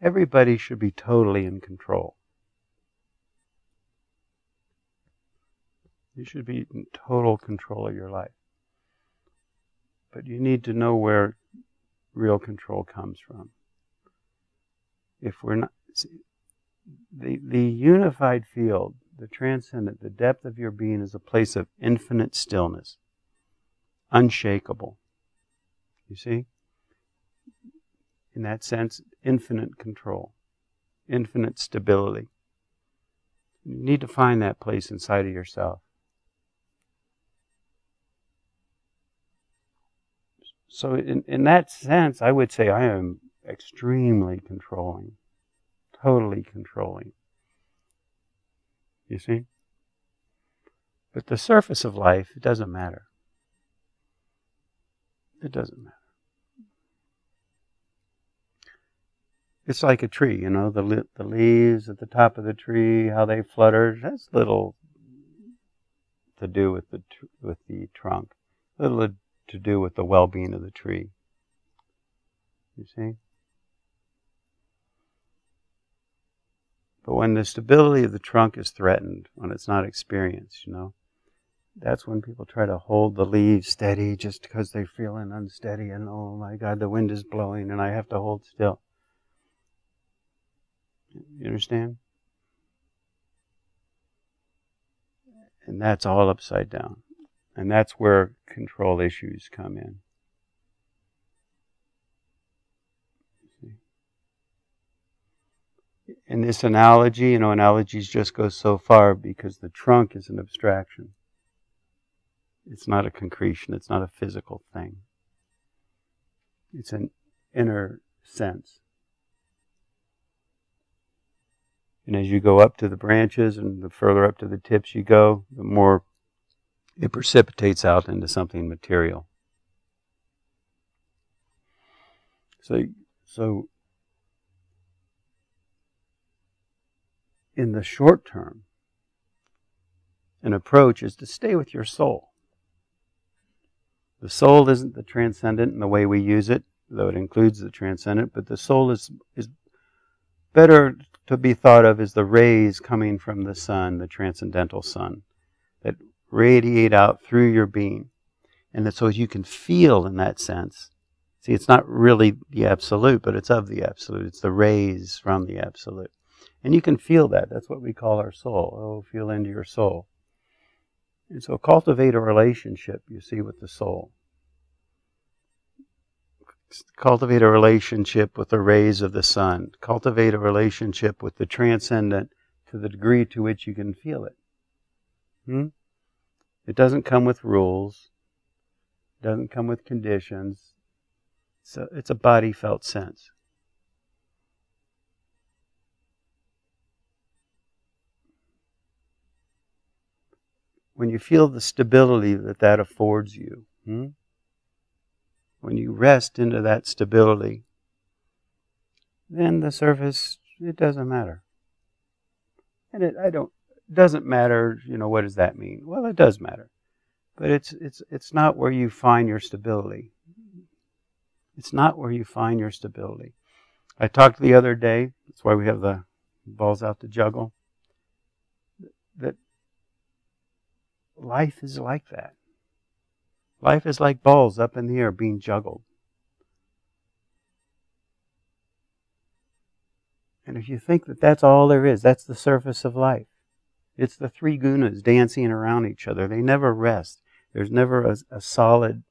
Everybody should be totally in control. You should be in total control of your life. But you need to know where real control comes from. If we're not... The unified field, the transcendent, the depth of your being is a place of infinite stillness. Unshakable. You see? In that sense, infinite control. Infinite stability. You need to find that place inside of yourself. So in that sense, I would say I am extremely controlling. Totally controlling. You see? But the surface of life, it doesn't matter. It doesn't matter. It's like a tree, you know, the leaves at the top of the tree, how they flutter. That's little to do with the trunk. Little to do with the well-being of the tree. You see? But when the stability of the trunk is threatened, when it's not experienced, you know, that's when people try to hold the leaves steady just because they're feeling unsteady and, oh my God, the wind is blowing and I have to hold still. You understand? And that's all upside down. And that's where control issues come in. In this analogy, you know, analogies just go so far because the trunk is an abstraction. It's not a concretion. It's not a physical thing. It's an inner sense. And as you go up to the branches and the further up to the tips you go, the more it precipitates out into something material. So in the short term, an approach is to stay with your soul. The soul isn't the transcendent in the way we use it, though it includes the transcendent, but the soul is better to be thought of as the rays coming from the sun, the transcendental sun, that radiate out through your being. And so you can feel in that sense. See, it's not really the absolute, but it's of the absolute. It's the rays from the absolute. And you can feel that. That's what we call our soul. Oh, feel into your soul. And so cultivate a relationship, you see, with the soul. Cultivate a relationship with the rays of the sun. Cultivate a relationship with the transcendent to the degree to which you can feel it. It doesn't come with rules. It doesn't come with conditions. So it's a body-felt sense. When you feel the stability that affords you, when you rest into that stability, then the surface, it doesn't matter. And it doesn't matter, you know, what does that mean? Well, it does matter. But it's not where you find your stability. It's not where you find your stability. I talked the other day, that's why we have the balls out to juggle, that life is like that. Life is like balls up in the air being juggled. And if you think that that's all there is, that's the surface of life. It's the three gunas dancing around each other. They never rest. There's never a solid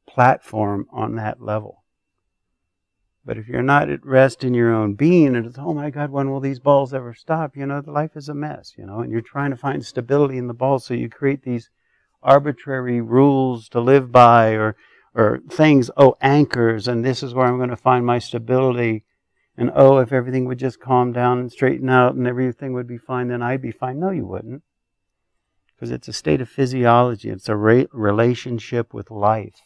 platform on that level. But if you're not at rest in your own being, and it's, oh my God, when will these balls ever stop? You know, the life is a mess, you know, and you're trying to find stability in the balls, so you create these arbitrary rules to live by, or things, oh, anchors, and this is where I'm going to find my stability. And oh, if everything would just calm down and straighten out and everything would be fine, then I'd be fine. No, you wouldn't. Because it's a state of physiology. It's a relationship with life.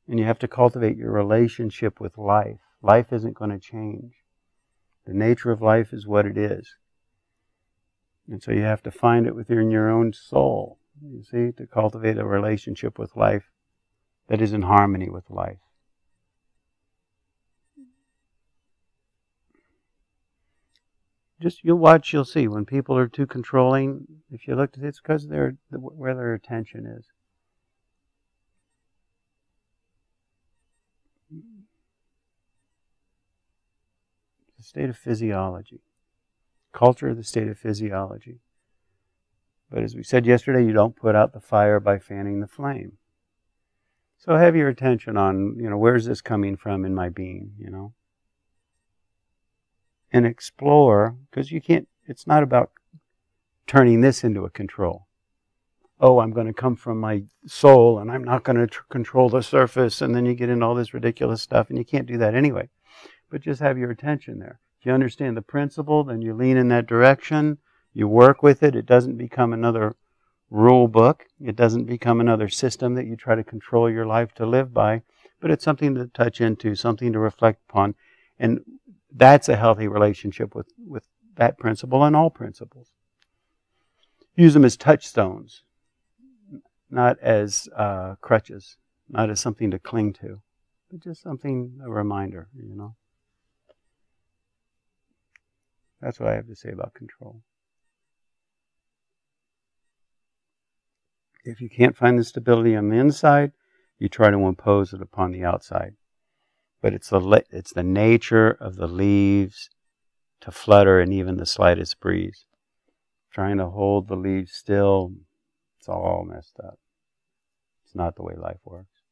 And you have to cultivate your relationship with life. Life isn't going to change. The nature of life is what it is. And so you have to find it within your own soul, you see, to cultivate a relationship with life that is in harmony with life. you'll watch, you'll see. When people are too controlling, if you look at it, it's because they're where their attention is. It's a state of physiology. Culture is the state of physiology. But as we said yesterday, you don't put out the fire by fanning the flame. So have your attention on, where's this coming from in my being, And explore, because it's not about turning this into a control. Oh, I'm going to come from my soul and I'm not going to control the surface, and then you get into all this ridiculous stuff, and you can't do that anyway. But just have your attention there. If you understand the principle, then you lean in that direction, you work with it, it doesn't become another rule book, it doesn't become another system that you try to control your life to live by, but it's something to touch into, something to reflect upon, and that's a healthy relationship with that principle and all principles. Use them as touchstones, not as crutches, not as something to cling to, but just something, a reminder, That's what I have to say about control. If you can't find the stability on the inside, you try to impose it upon the outside. But it's the nature of the leaves to flutter in even the slightest breeze. Trying to hold the leaves still, it's all messed up. It's not the way life works.